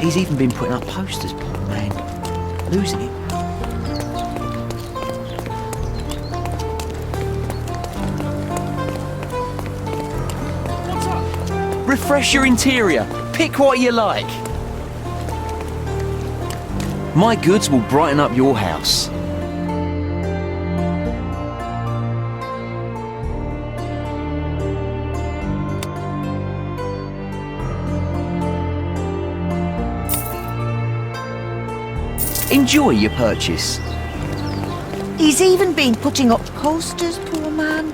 He's even been putting up posters, poor man. Losing it. What's up? Refresh your interior. Pick what you like. My goods will brighten up your house. Enjoy your purchase. He's even been putting up posters, poor man.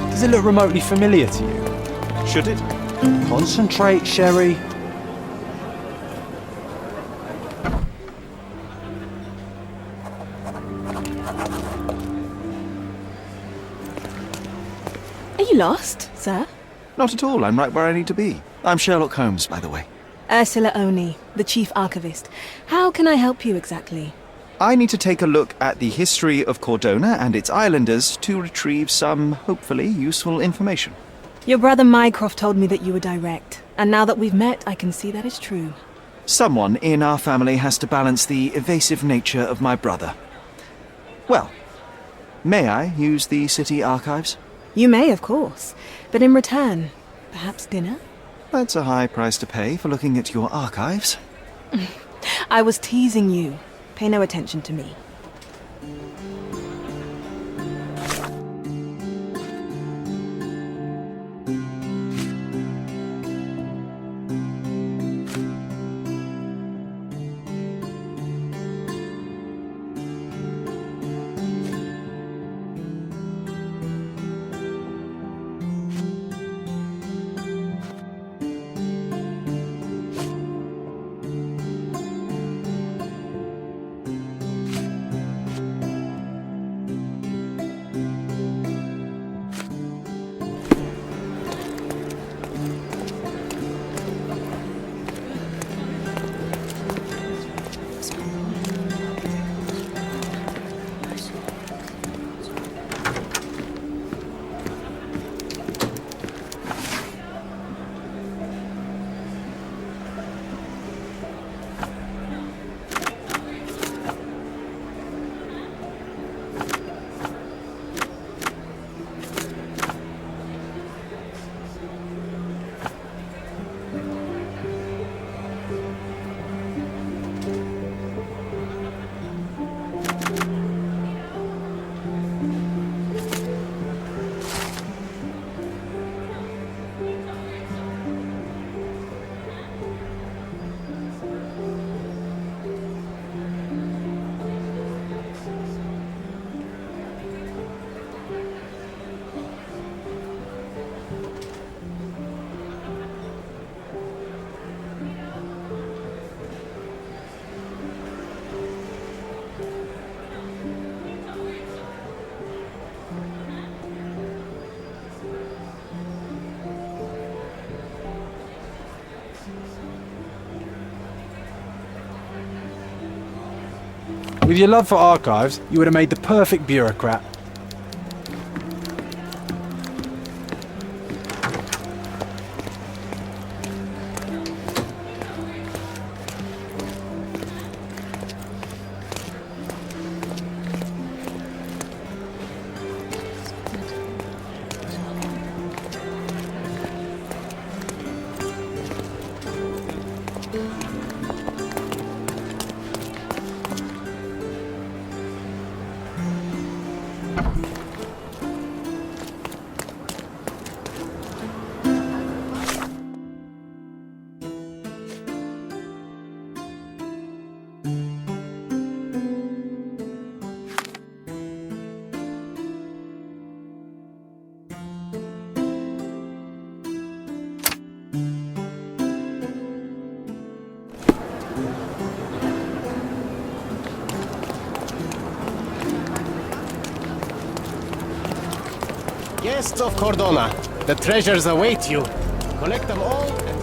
Does it look remotely familiar to you? Should it? Concentrate, Sherry. Are you lost, sir? Not at all. I'm right where I need to be. I'm Sherlock Holmes, by the way. Ursula Oni, the chief archivist. How can I help you exactly? I need to take a look at the history of Cordona and its islanders to retrieve some, hopefully, useful information. Your brother Mycroft told me that you were direct, and now that we've met, I can see that is true. Someone in our family has to balance the evasive nature of my brother. Well, may I use the city archives? You may, of course, but in return, perhaps dinner? That's a high price to pay for looking at your archives. I was teasing you. Pay no attention to me. With your love for archives, you would have made the perfect bureaucrat. Guests of Cordona, the treasures await you. Collect them all and...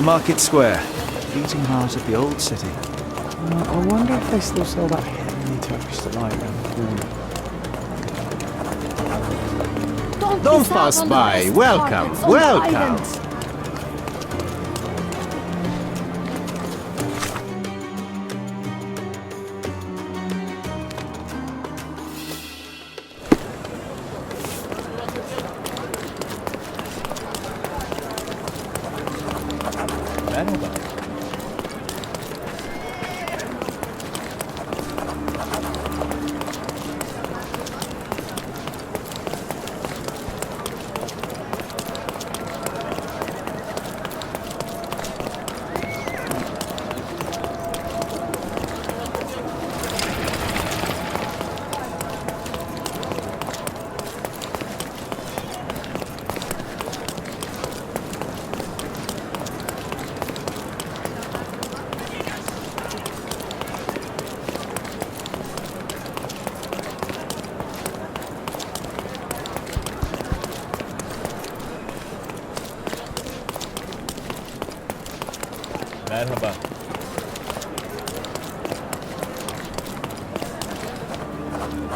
The market square, beating heart of the old city. I wonder if they still sell that heavenly Turkish delight around the corner. Don't pass by. Welcome, welcome. Merhaba.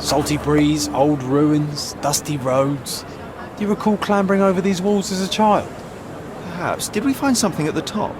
Salty breeze, old ruins, dusty roads. Do you recall clambering over these walls as a child? Perhaps. Did we find something at the top?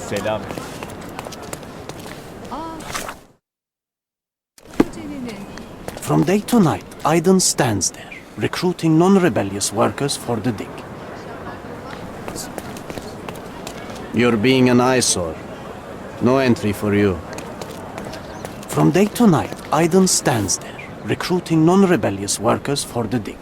Selam. From day to night, Aiden stands there, recruiting non-rebellious workers for the dig. You're being an eyesore. No entry for you. From day to night, Aiden stands there, recruiting non-rebellious workers for the dig.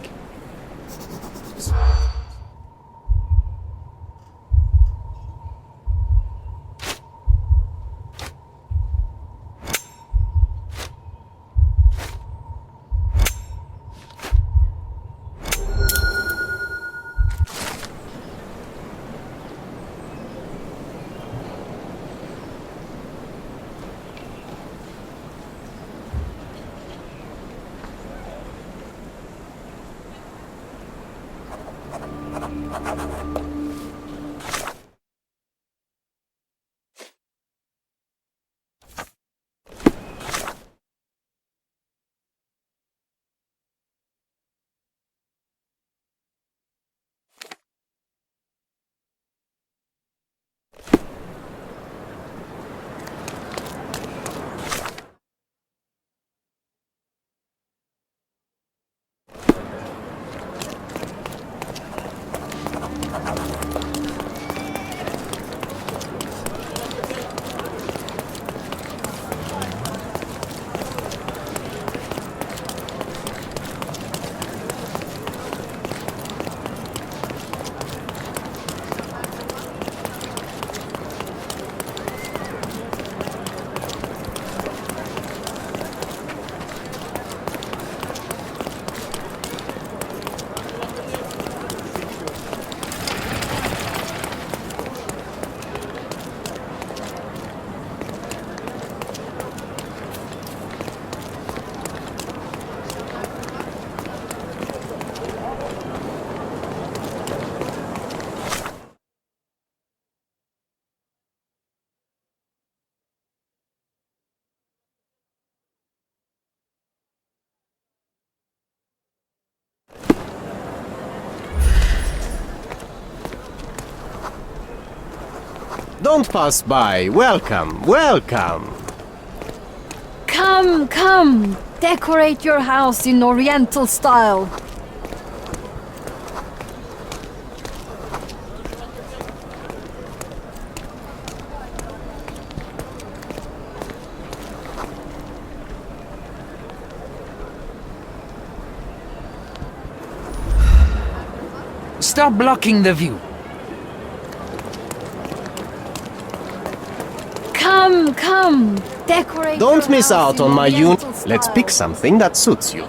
Don't pass by. Welcome, welcome. Come, come! Decorate your house in Oriental style. Stop blocking the view. Come, come! Decorate Don't your miss house out in on my Oriental unit. Let's style. pick something that suits you.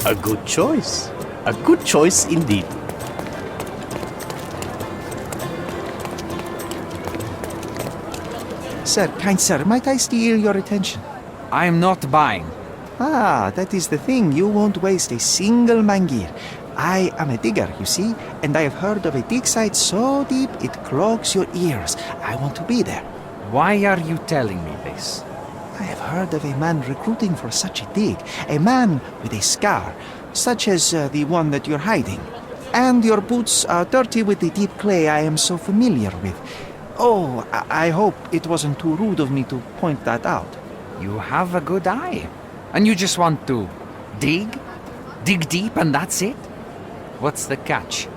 A good choice. A good choice indeed. Sir, kind sir, might I steal your attention? I am not buying. Ah, that is the thing. You won't waste a single mangir. I am a digger, you see, and I have heard of a dig site so deep it clogs your ears. I want to be there. Why are you telling me this? I have heard of a man recruiting for such a dig. A man with a scar, such as the one that you're hiding. And your boots are dirty with the deep clay I am so familiar with. Oh, I hope it wasn't too rude of me to point that out. You have a good eye. And you just want to dig? Dig deep and that's it? What's the catch?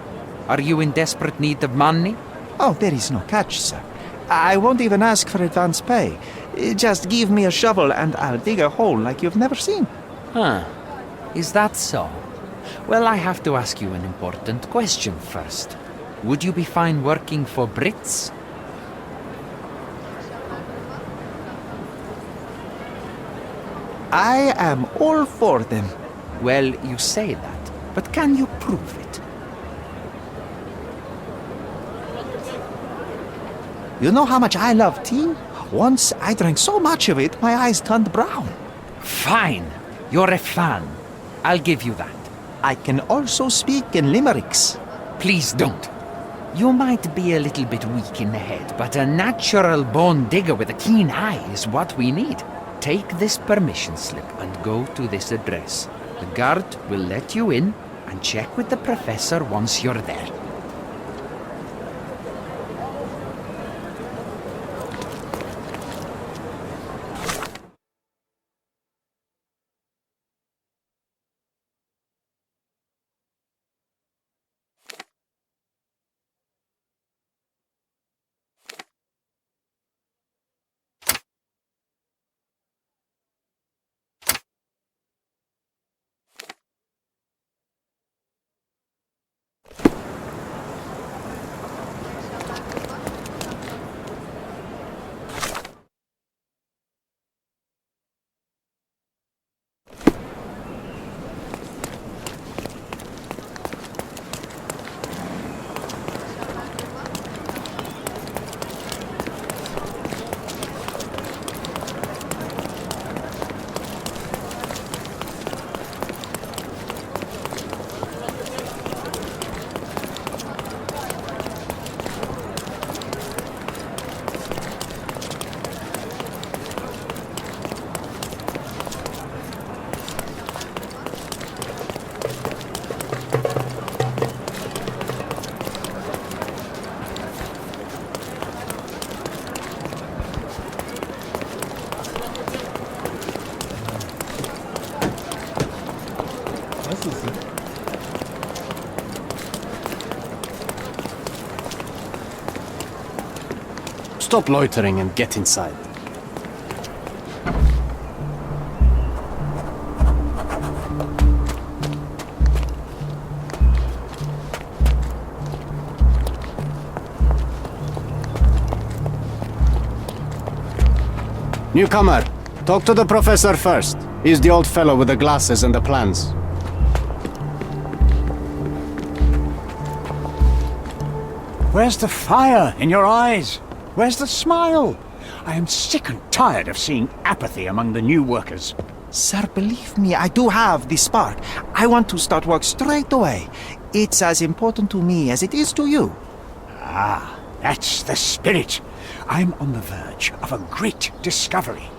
Are you in desperate need of money? Oh, there is no catch, sir. I won't even ask for advance pay. Just give me a shovel and I'll dig a hole like you've never seen. Huh. Is that so? Well, I have to ask you an important question first. Would you be fine working for Brits? I am all for them. Well, you say that, but can you prove it? You know how much I love tea? Once I drank so much of it, my eyes turned brown. Fine. You're a fan. I'll give you that. I can also speak in limericks. Please don't. You might be a little bit weak in the head, but a natural-born digger with a keen eye is what we need. Take this permission slip and go to this address. The guard will let you in and check with the professor once you're there. Stop loitering and get inside. Newcomer, talk to the professor first. He's the old fellow with the glasses and the plans. Where's the fire in your eyes? Where's the smile? I am sick and tired of seeing apathy among the new workers. Sir, believe me, I do have the spark. I want to start work straight away. It's as important to me as it is to you. Ah, that's the spirit. I'm on the verge of a great discovery.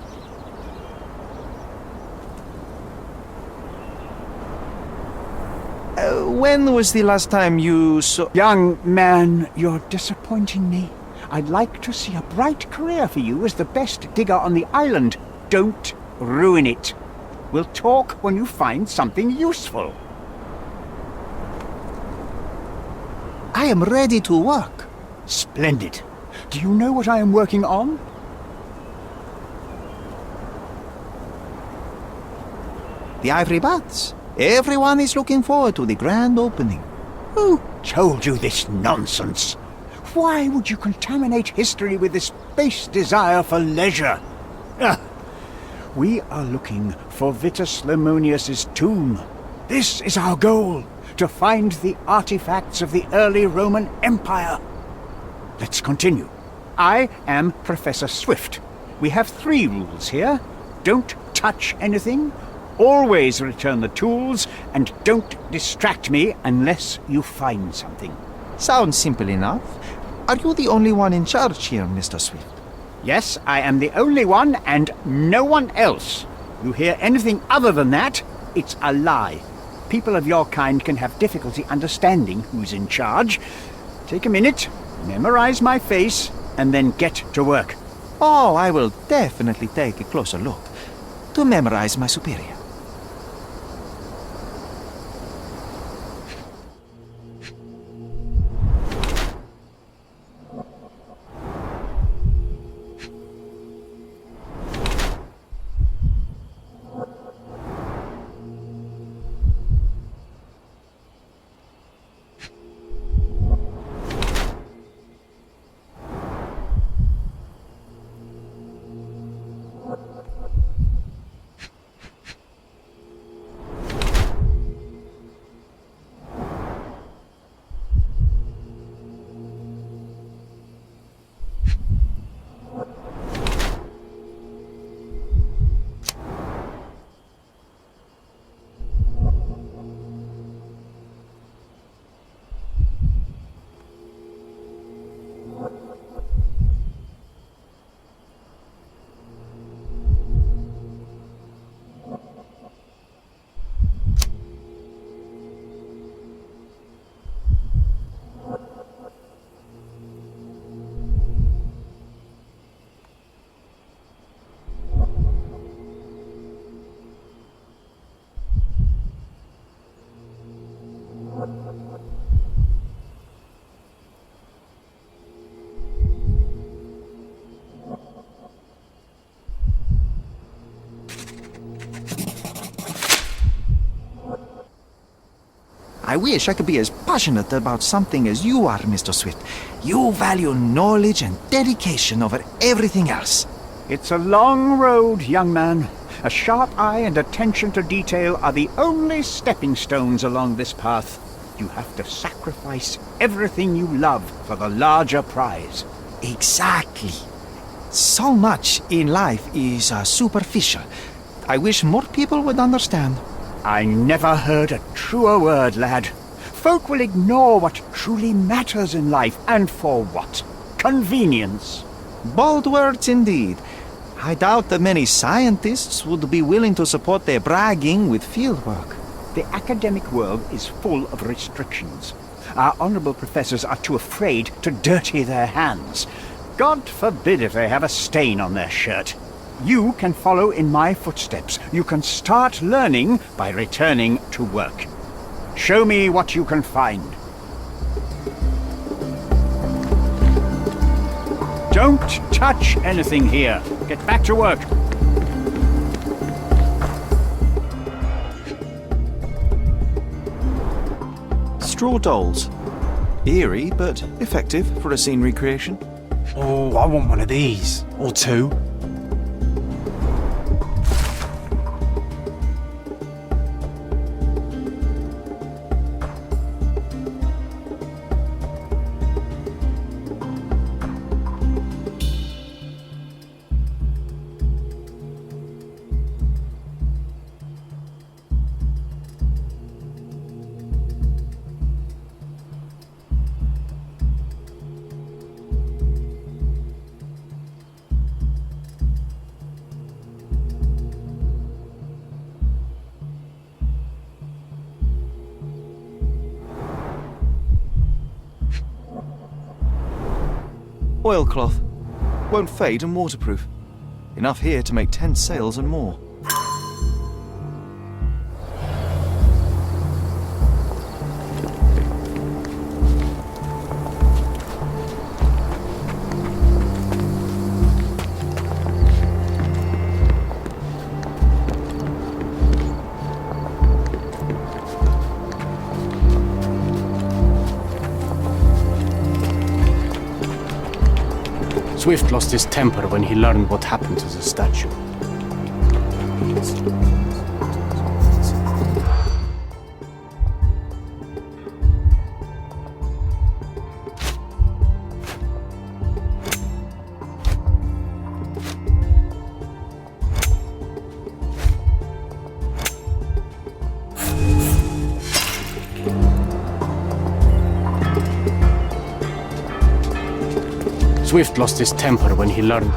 When was the last time you saw... Young man, you're disappointing me. I'd like to see a bright career for you as the best digger on the island. Don't ruin it. We'll talk when you find something useful. I am ready to work. Splendid. Do you know what I am working on? The ivory baths. Everyone is looking forward to the grand opening. Who told you this nonsense? Why would you contaminate history with this base desire for leisure? We are looking for Vitus Lemonius's tomb. This is our goal. to find the artifacts of the early Roman Empire. Let's continue. I am Professor Swift. We have 3 rules here. Don't touch anything, always return the tools, and don't distract me unless you find something. Sounds simple enough. Are you the only one in charge here, Mr. Swift? Yes, I am the only one and no one else. You hear anything other than that, it's a lie. People of your kind can have difficulty understanding who's in charge. Take a minute, memorize my face, and then get to work. Oh, I will definitely take a closer look to memorize my superior. I wish I could be as passionate about something as you are, Mr. Swift. You value knowledge and dedication over everything else. It's a long road, young man. A sharp eye and attention to detail are the only stepping stones along this path. You have to sacrifice everything you love for the larger prize. Exactly. So much in life is superficial. I wish more people would understand. I never heard a truer word, lad. Folk will ignore what truly matters in life, and for what? Convenience. Bold words indeed. I doubt that many scientists would be willing to support their bragging with fieldwork. The academic world is full of restrictions. Our honorable professors are too afraid to dirty their hands. God forbid if they have a stain on their shirt. You can follow in my footsteps. You can start learning by returning to work. Show me what you can find. Don't touch anything here. Get back to work. Straw dolls. Eerie, but effective for a scene recreation. Oh, I want one of these. Or 2. Oilcloth. Won't fade and waterproof. Enough here to make 10 sails and more. Swift lost his temper when he learned what happened to the statue. Swift lost his temper when he learned.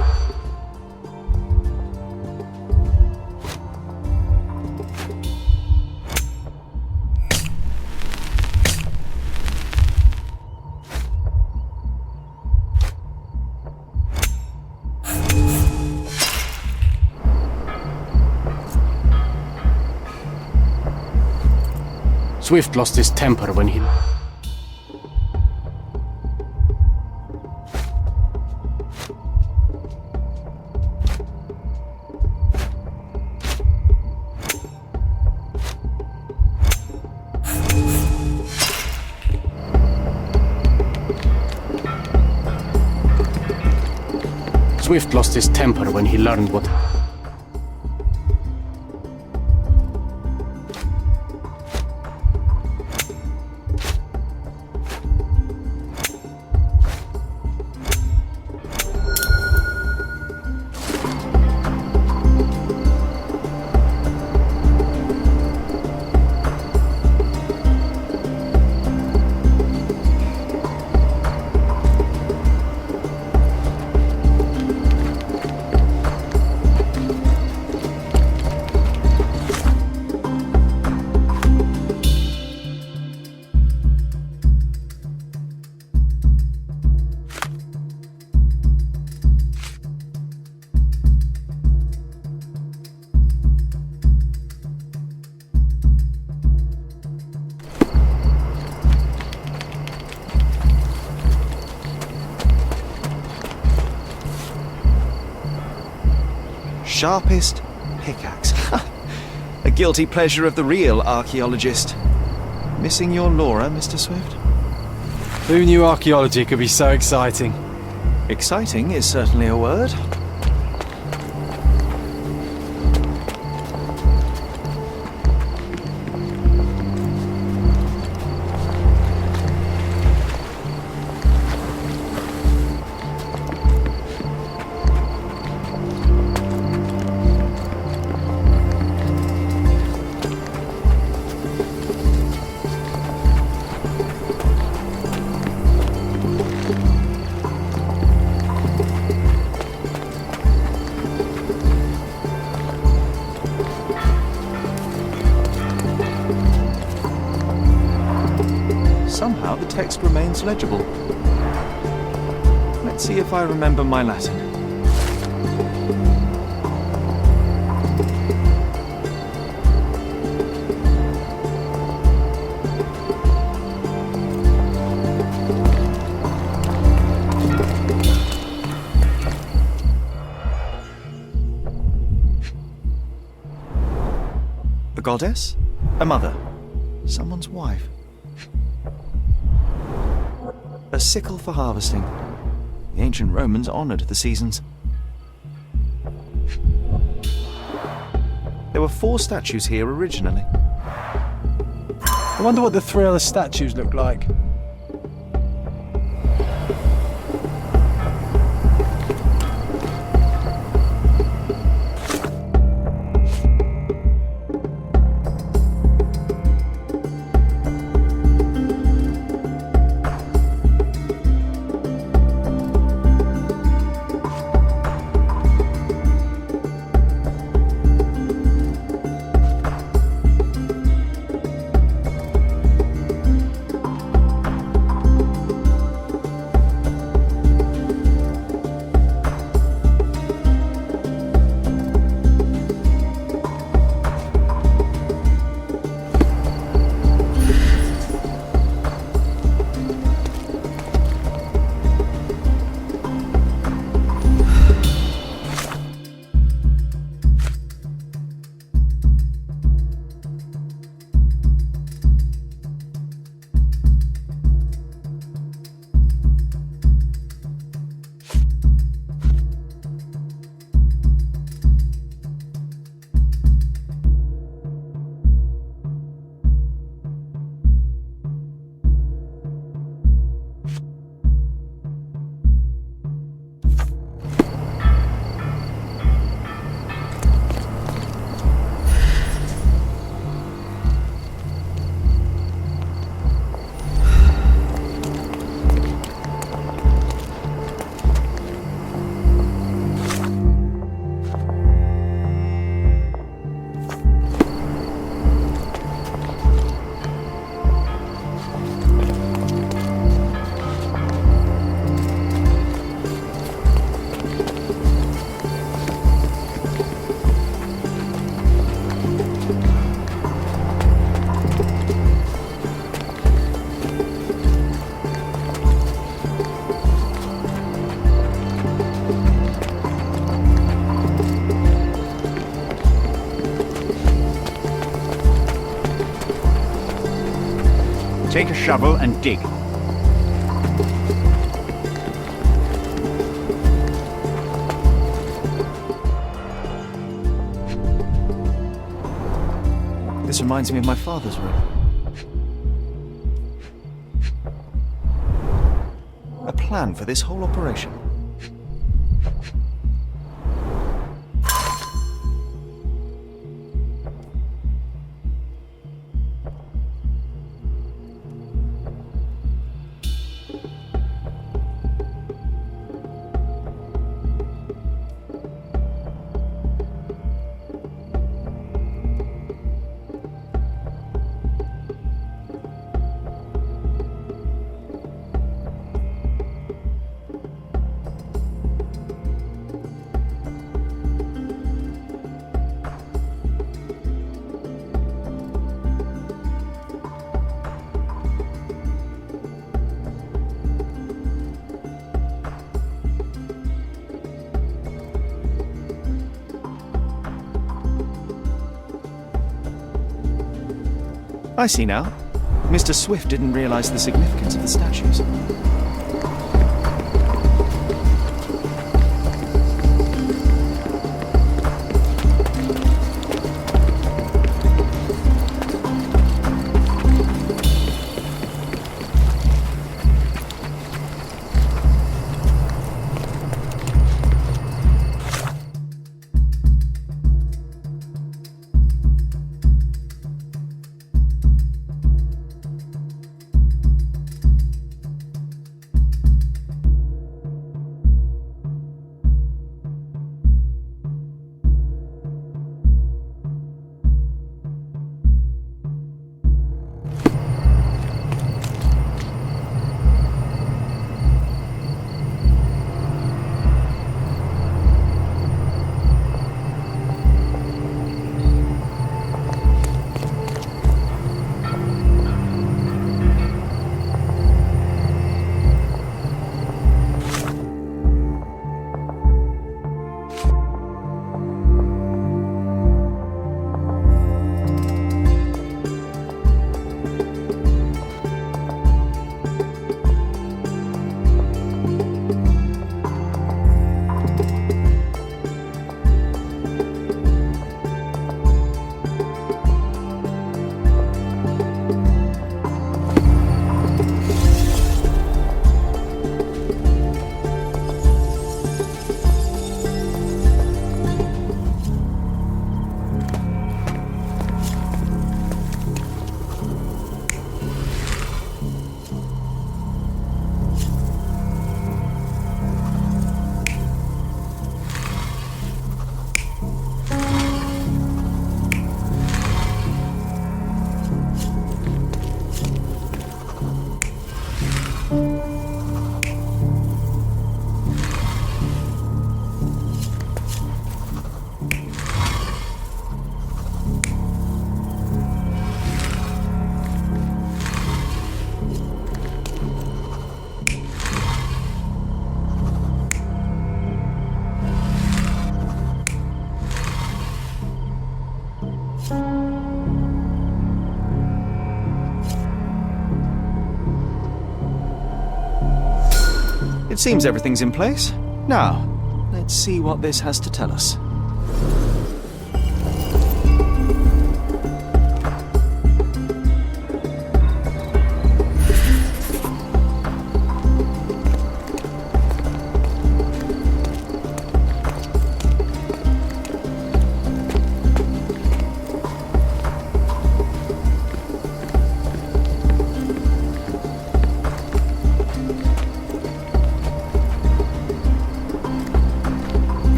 Swift lost his temper when he... Swift lost his temper when he learned what... Sharpest pickaxe. A guilty pleasure of the real archaeologist. Missing your Laura, Mr. Swift? Who knew archaeology could be so exciting? Exciting is certainly a word. Somehow the text remains legible. Let's see if I remember my Latin. A goddess? A mother? Someone's wife? A sickle for harvesting. The ancient Romans honoured the seasons. There were 4 statues here originally. I wonder what the 3 other statues look like. Take a shovel and dig. This reminds me of my father's room. A plan for this whole operation. I see now. Mr. Swift didn't realize the significance of the statues. It seems everything's in place. Now, let's see what this has to tell us.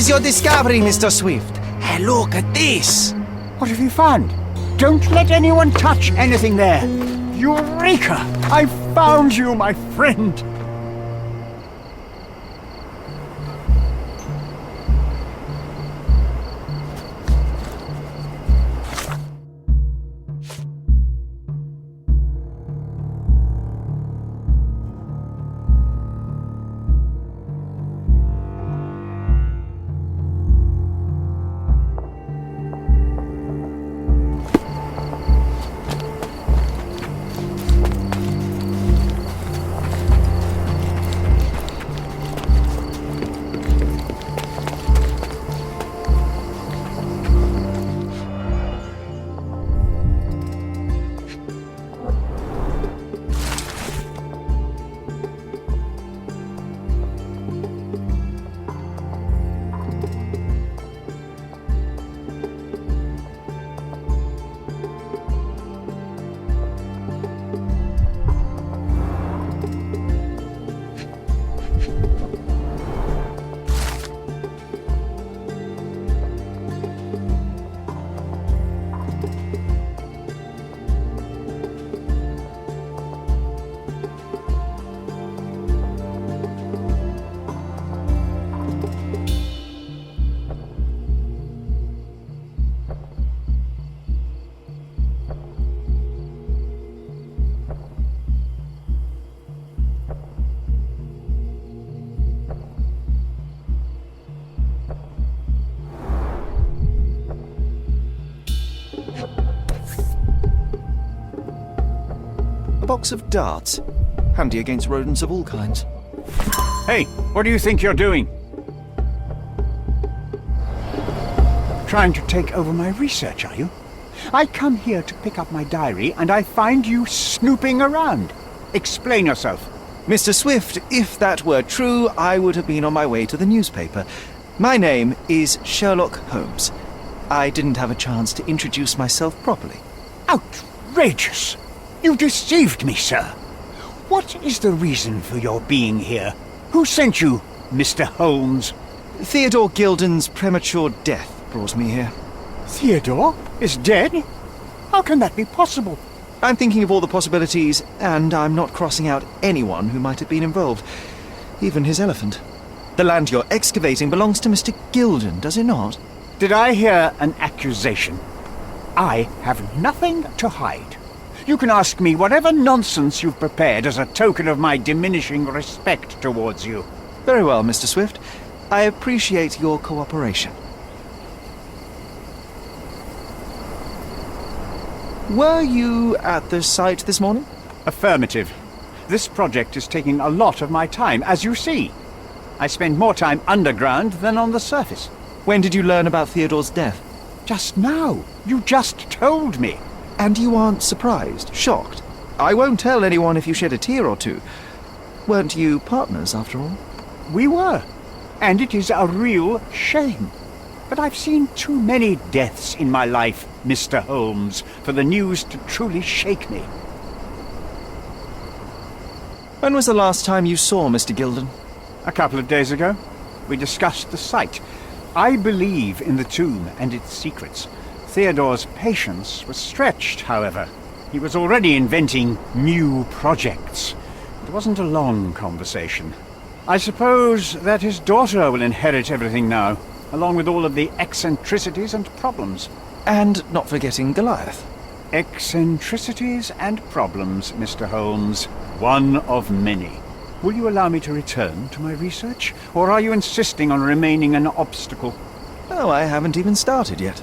is your discovery, Mr. Swift? Hey, look at this! What have you found? Don't let anyone touch anything there. Eureka! I found you, my friend! Box of darts. Handy against rodents of all kinds. Hey, what do you think you're doing? Trying to take over my research, are you? I come here to pick up my diary, and I find you snooping around. Explain yourself. Mr. Swift, if that were true, I would have been on my way to the newspaper. My name is Sherlock Holmes. I didn't have a chance to introduce myself properly. Outrageous! You deceived me, sir. What is the reason for your being here? Who sent you, Mr. Holmes? Theodore Gilden's premature death brought me here. Theodore is dead? How can that be possible? I'm thinking of all the possibilities, and I'm not crossing out anyone who might have been involved. Even his elephant. The land you're excavating belongs to Mr. Gilden, does it not? Did I hear an accusation? I have nothing to hide. You can ask me whatever nonsense you've prepared as a token of my diminishing respect towards you. Very well, Mr. Swift. I appreciate your cooperation. Were you at the site this morning? Affirmative. This project is taking a lot of my time, as you see. I spend more time underground than on the surface. When did you learn about Theodore's death? Just now. You just told me. And you aren't surprised, shocked? I won't tell anyone if you shed a tear or two. Weren't you partners, after all? We were. And it is a real shame. But I've seen too many deaths in my life, Mr. Holmes, for the news to truly shake me. When was the last time you saw Mr. Gilden? A couple of days ago. We discussed the site. I believe in the tomb and its secrets. Theodore's patience was stretched, however. He was already inventing new projects. It wasn't a long conversation. I suppose that his daughter will inherit everything now, along with all of the eccentricities and problems. And not forgetting Goliath. Eccentricities and problems, Mr. Holmes. One of many. Will you allow me to return to my research, or are you insisting on remaining an obstacle? Oh, I haven't even started yet.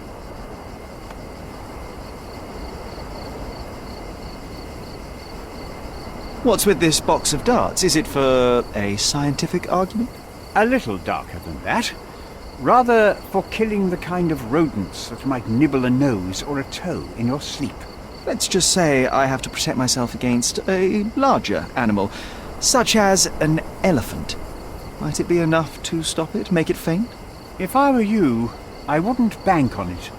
What's with this box of darts? Is it for a scientific argument? A little darker than that. Rather for killing the kind of rodents that might nibble a nose or a toe in your sleep. Let's just say I have to protect myself against a larger animal, such as an elephant. Might it be enough to stop it, make it faint? If I were you, I wouldn't bank on it.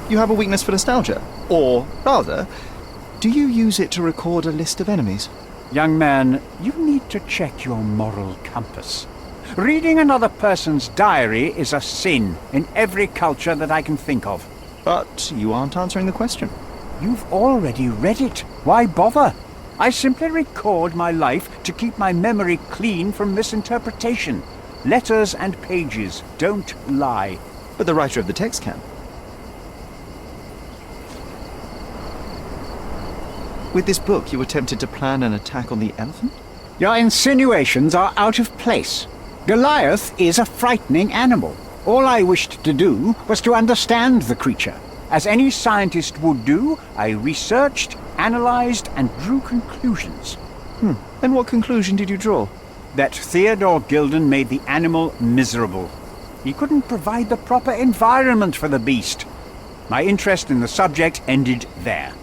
You have a weakness for nostalgia. Or, rather, Do you use it to record a list of enemies? Young man, you need to check your moral compass. Reading another person's diary is a sin in every culture that I can think of. But you aren't answering the question. You've already read it. Why bother? I simply record my life to keep my memory clean from misinterpretation. Letters and pages don't lie. But the writer of the text can. With this book, you attempted to plan an attack on the elephant? Your insinuations are out of place. Goliath is a frightening animal. All I wished to do was to understand the creature. As any scientist would do, I researched, analyzed, and drew conclusions. And what conclusion did you draw? That Theodore Gilden made the animal miserable. He couldn't provide the proper environment for the beast. My interest in the subject ended there.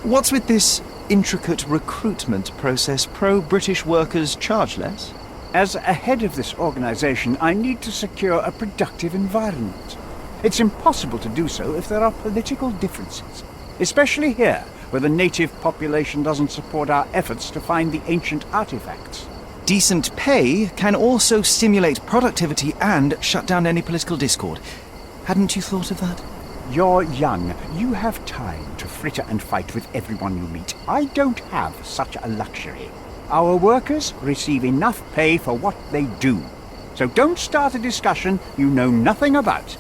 What's with this intricate recruitment process? Pro-British workers charge less? As a head of this organization, I need to secure a productive environment. It's impossible to do so if there are political differences, especially here, where the native population doesn't support our efforts to find the ancient artifacts. Decent pay can also stimulate productivity and shut down any political discord. Hadn't you thought of that? You're young. You have time to fritter and fight with everyone you meet. I don't have such a luxury. Our workers receive enough pay for what they do. So don't start a discussion you know nothing about.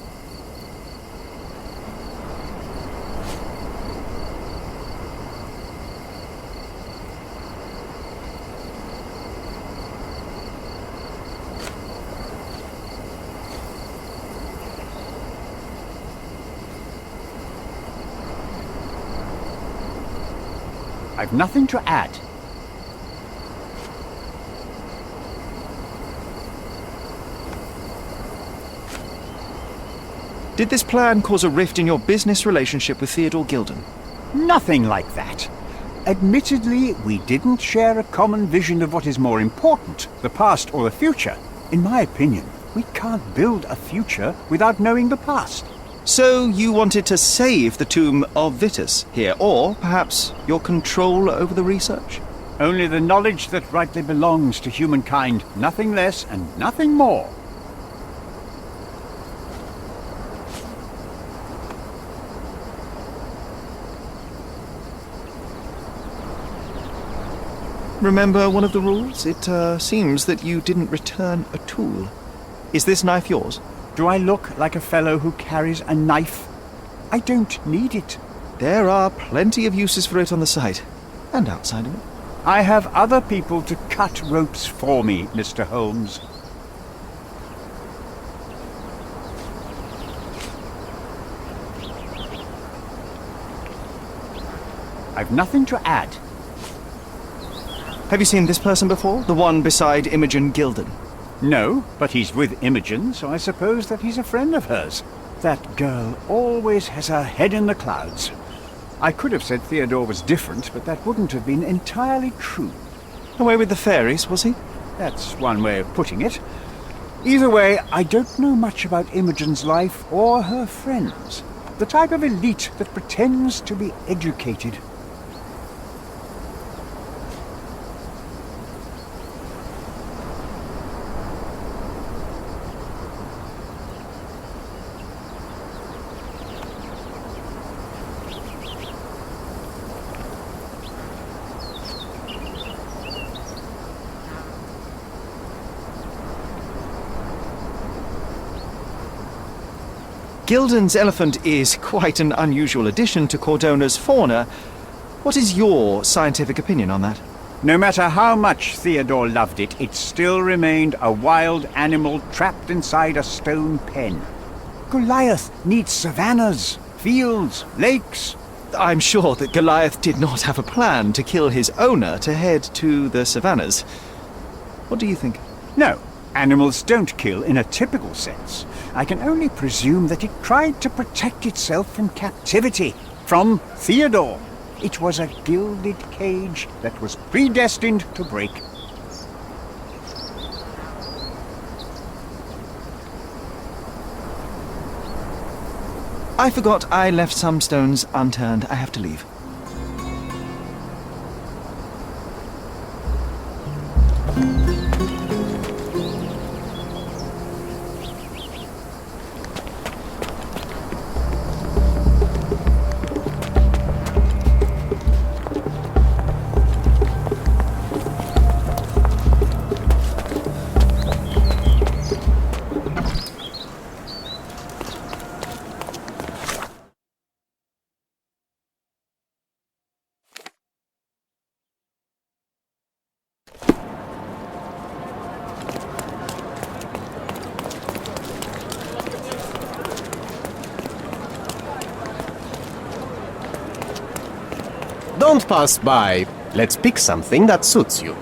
I've nothing to add. Did this plan cause a rift in your business relationship with Theodore Gilden? Nothing like that. Admittedly, we didn't share a common vision of what is more important, the past or the future. In my opinion, we can't build a future without knowing the past. So you wanted to save the tomb of Vitus here, or perhaps your control over the research? Only the knowledge that rightly belongs to humankind, nothing less and nothing more. Remember one of the rules? It seems that you didn't return a tool. Is this knife yours? Do I look like a fellow who carries a knife? I don't need it. There are plenty of uses for it on the site, and outside of it. I have other people to cut ropes for me, Mr. Holmes. I've nothing to add. Have you seen this person before? The one beside Imogen Gilden? No, but he's with Imogen, so I suppose that he's a friend of hers. That girl always has her head in the clouds. I could have said Theodore was different, but that wouldn't have been entirely true. Away with the fairies, was he? That's one way of putting it. Either way, I don't know much about Imogen's life or her friends. The type of elite that pretends to be educated. Gilden's elephant is quite an unusual addition to Cordona's fauna. What is your scientific opinion on that? No matter how much Theodore loved it, it still remained a wild animal trapped inside a stone pen. Goliath needs savannas, fields, lakes. I'm sure that Goliath did not have a plan to kill his owner to head to the savannas. What do you think? No, Animals don't kill in a typical sense. I can only presume that it tried to protect itself from captivity, from Theodore. It was a gilded cage that was predestined to break. I forgot I left some stones unturned. I have to leave. Don't pass by. Let's pick something that suits you.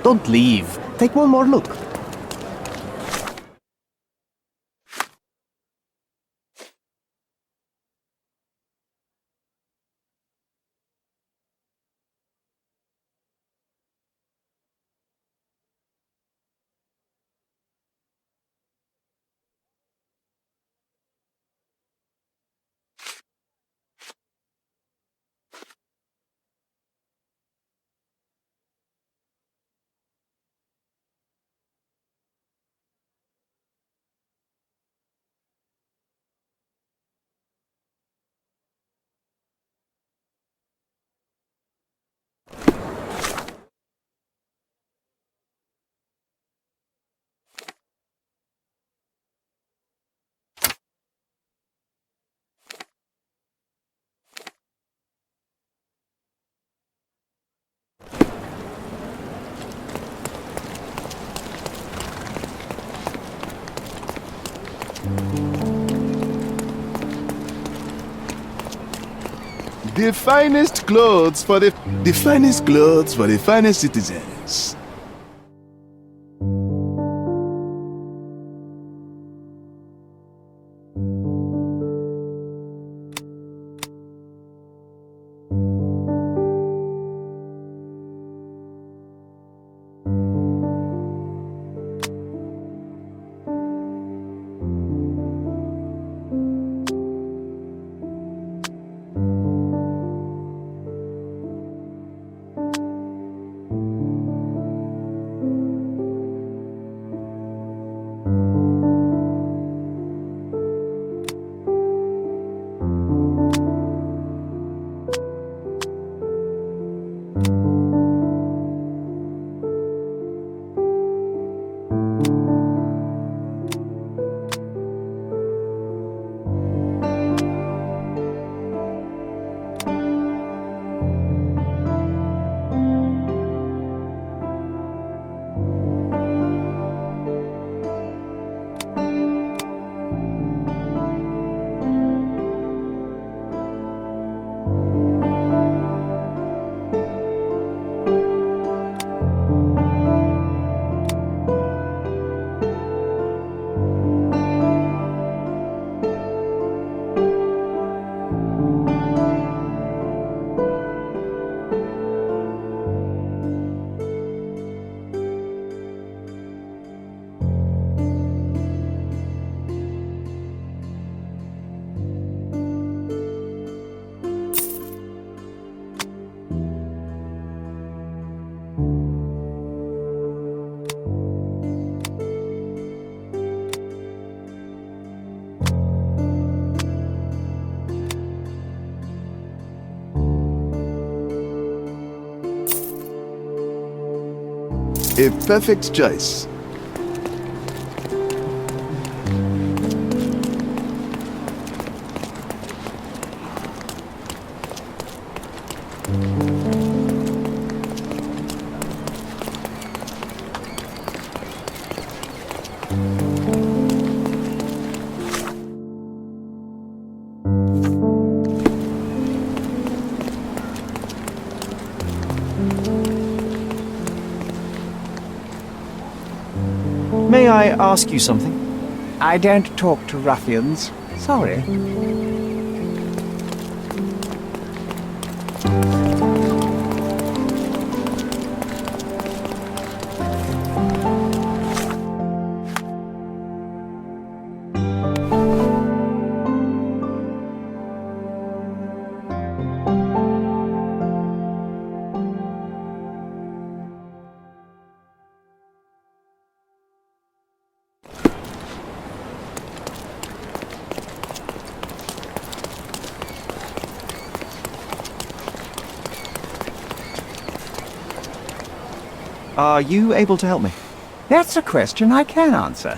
Don't leave. Take one more look. The finest clothes for the finest citizens. A perfect choice. May I ask you something? I don't talk to ruffians. Sorry. Are you able to help me? That's a question I can answer.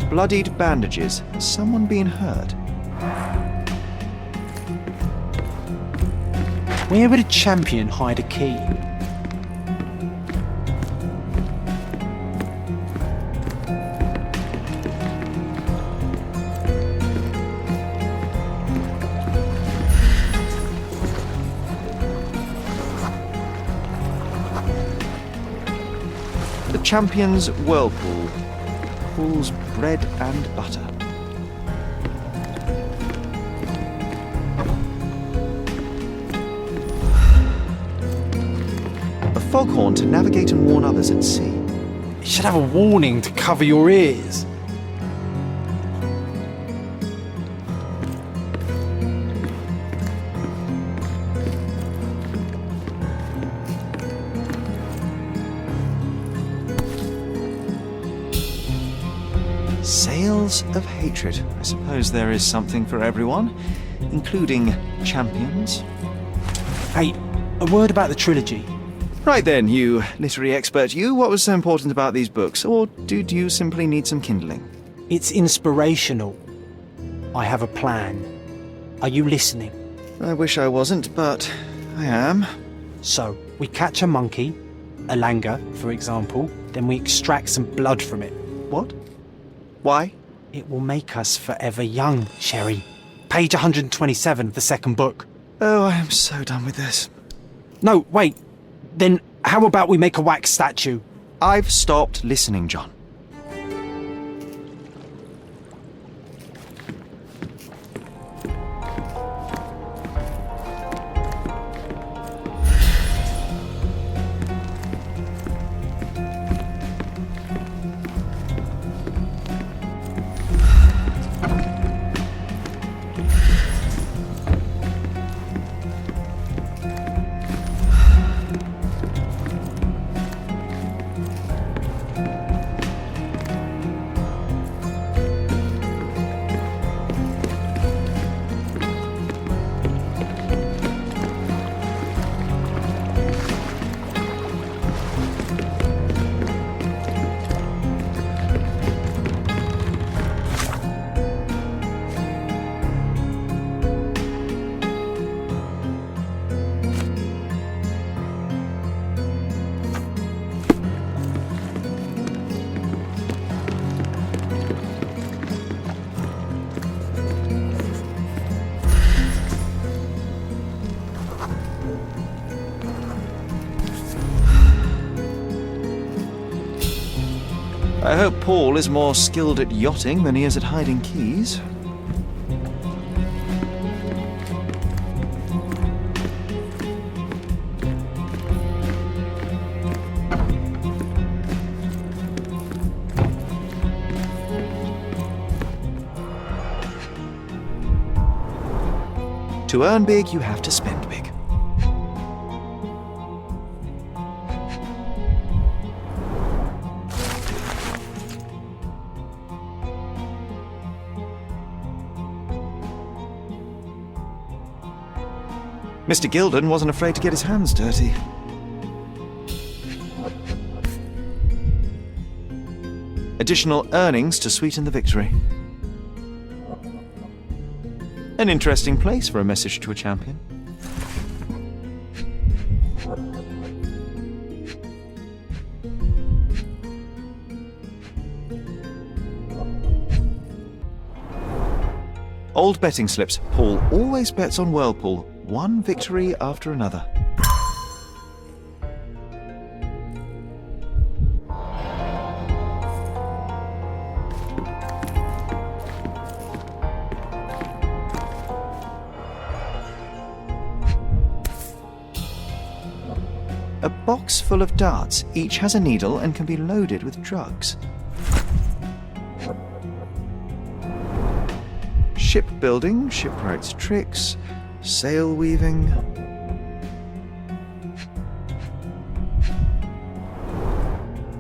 Bloodied bandages. Has someone been hurt? Where would a champion hide a key? The champion's whirlpool. Pools bread and butter. A foghorn to navigate and warn others at sea. It should have a warning to cover your ears. Sails of hatred. I suppose there is something for everyone, including champions. Hey, a word about the trilogy. Right then, you literary expert, what was so important about these books? Or did you simply need some kindling? It's inspirational. I have a plan. Are you listening? I wish I wasn't, but I am. So, we catch a monkey, a langur, for example, then we extract some blood from it. What? Why? It will make us forever young, Sherry. Page 127 of the second book. Oh, I am so done with this. No, wait. Then how about we make a wax statue? I've stopped listening, John. I hope Paul is more skilled at yachting than he is at hiding keys. To earn big, you have to spend big. Mr. Gilden wasn't afraid to get his hands dirty. Additional earnings to sweeten the victory. An interesting place for a message to a champion. Old betting slips. Paul always bets on Whirlpool. One victory after another. A box full of darts. Each has a needle and can be loaded with drugs. Shipbuilding, shipwright's tricks, sail weaving.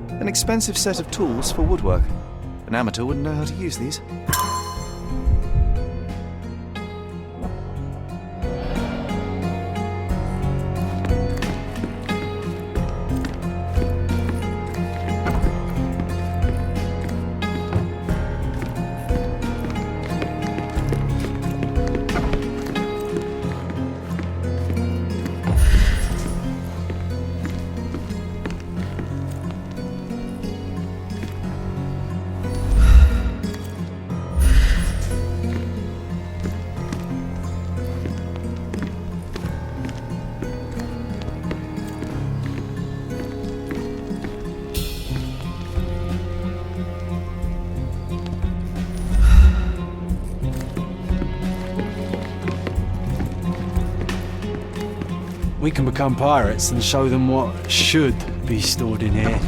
An expensive set of tools for woodwork. An amateur wouldn't know how to use these. We can become pirates and show them what should be stored in here.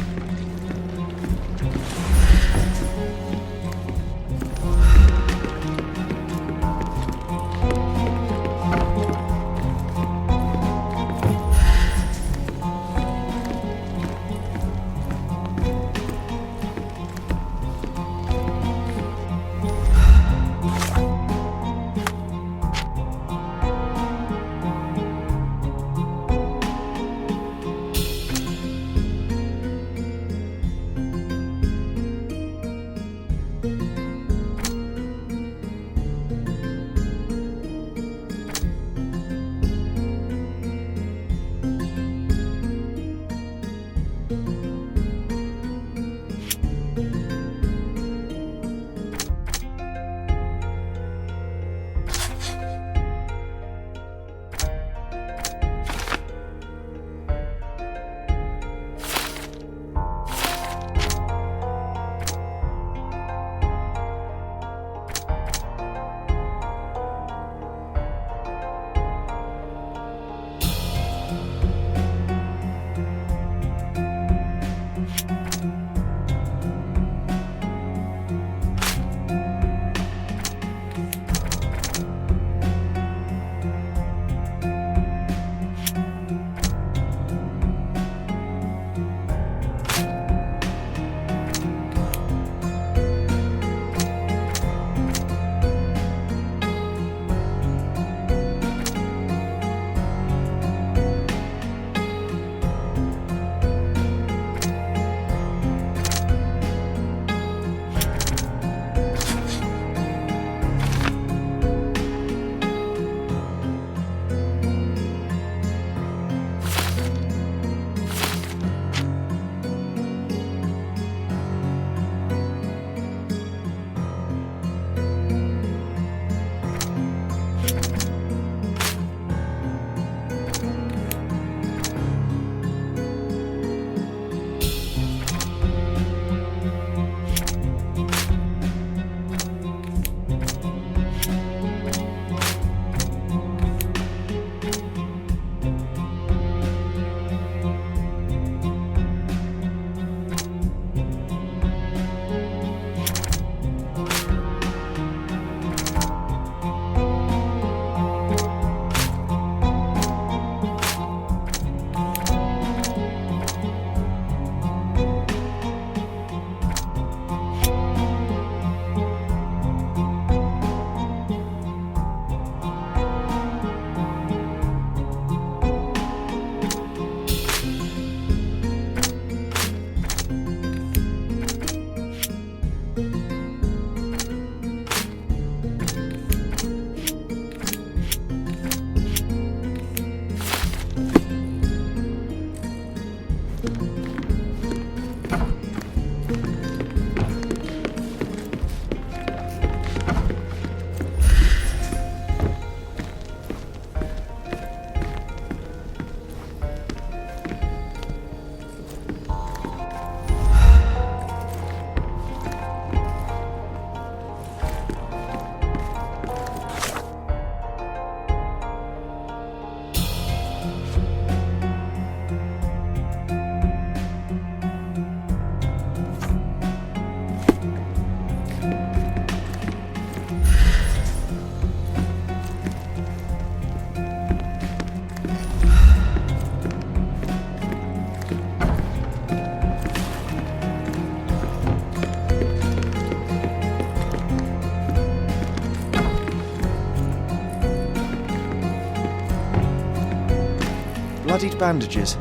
bloodied bandages.